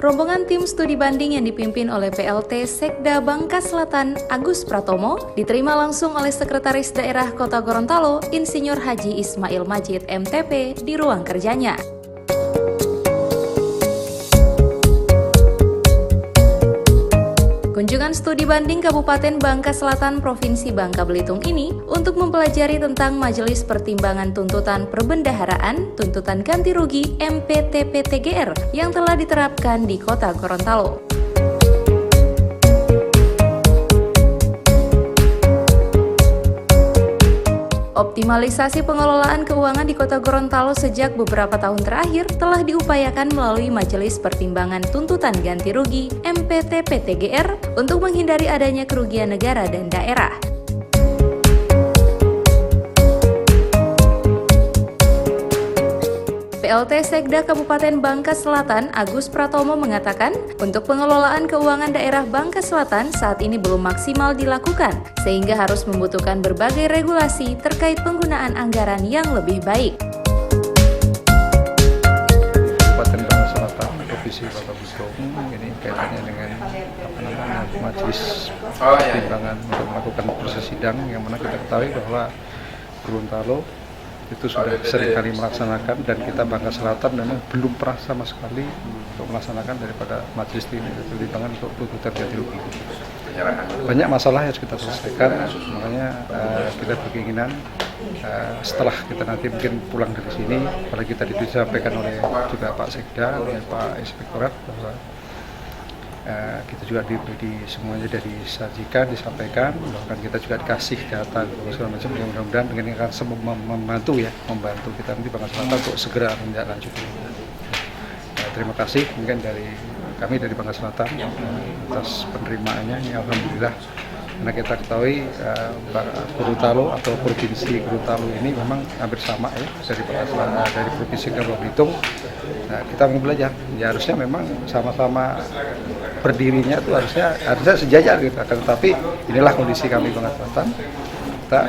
Rombongan tim studi banding yang dipimpin oleh PLT Sekda Bangka Selatan Agus Pratomo diterima langsung oleh Sekretaris Daerah Kota Gorontalo, Insinyur Haji Ismail Majid MTP di ruang kerjanya. Kunjungan studi banding Kabupaten Bangka Selatan Provinsi Bangka Belitung ini untuk mempelajari tentang Majelis Pertimbangan Tuntutan Perbendaharaan Tuntutan Ganti Rugi MPTP-TGR yang telah diterapkan di Kota Gorontalo. Optimalisasi pengelolaan keuangan di Kota Gorontalo sejak beberapa tahun terakhir telah diupayakan melalui Majelis Pertimbangan Tuntutan Ganti Rugi MPTP-TGR untuk menghindari adanya kerugian negara dan daerah. PLT Sekda Kabupaten Bangka Selatan Agus Pratomo mengatakan, untuk pengelolaan keuangan daerah Bangka Selatan saat ini belum maksimal dilakukan, sehingga harus membutuhkan berbagai regulasi terkait penggunaan anggaran yang lebih baik. Kabupaten Bangka Selatan, Provinsi Bangka Belitung, ini kaitannya dengan Majelis Pertimbangan untuk melakukan proses sidang, yang mana kita ketahui bahwa Gorontalo itu sudah seringkali melaksanakan, dan kita Bangka Selatan memang belum pernah sama sekali untuk melaksanakan daripada Majelis Pertimbangan untuk tuntutan ganti rugi. Banyak masalah yang harus kita selesaikan, makanya kita berkeinginan setelah kita nanti mungkin pulang dari sini, apalagi tadi disampaikan oleh juga Pak Sekda, oleh Pak Inspektorat, bahwa kita juga semuanya dari disajikan, disampaikan, bahkan kita juga dikasih data segala macam, yang mudah-mudahan dengan akan membantu kita nanti Bangka Selatan untuk segera menindaklanjuti. Terima kasih mungkin dari kami dari Bangka Selatan atas penerimaannya, ini alhamdulillah. Karena kita ketahui Gorontalo atau Provinsi Gorontalo ini memang hampir sama ya dari Provinsi Bangka Belitung. Kita mau belajar, ya harusnya memang sama-sama berdirinya itu harusnya sejajar gitu. Tetapi inilah kondisi kami Bangka Selatan. Kita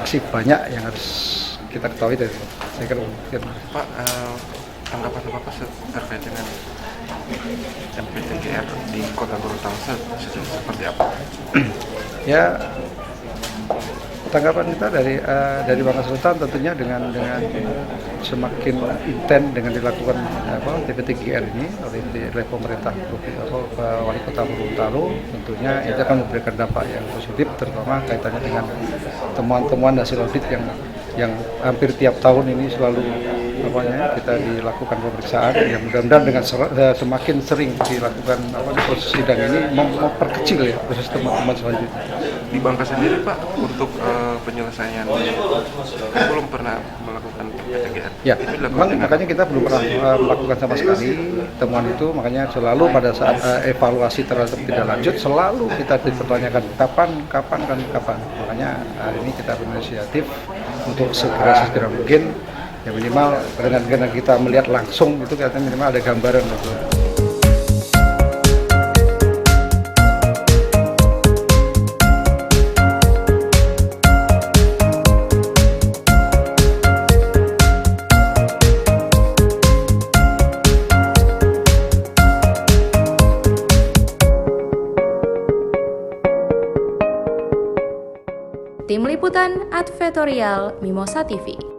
masih banyak yang harus kita ketahui dari saya kira. Pak, tanggapan Bapak terkait dengan MPTGR di Kota Gorontalo seperti apa? Ya, tanggapan kita dari Bangka Selatan tentunya dengan semakin intens dengan dilakukan TP-TGR ini oleh pemerintah Wali Kota Gorontalo, tentunya itu akan memberikan dampak yang positif, terutama kaitannya dengan temuan-temuan hasil audit yang hampir tiap tahun ini selalu kita dilakukan pemeriksaan, yang mudah-mudahan dengan semakin sering dilakukan proses sidang ini memperkecil ya proses teman-teman selanjutnya. Di Bangka sendiri Pak, untuk penyelesaian kan belum pernah melakukan PTGR. Ya, makanya kita belum pernah melakukan sama sekali temuan itu, makanya selalu pada saat evaluasi terhadap tidak lanjut selalu kita dipertanyakan kapan. Makanya hari ini kita berinisiatif untuk segera mungkin, ya minimal dengan kita melihat langsung itu katanya minimal ada gambaran gitu. Tim Liputan Advertorial Mimosa TV.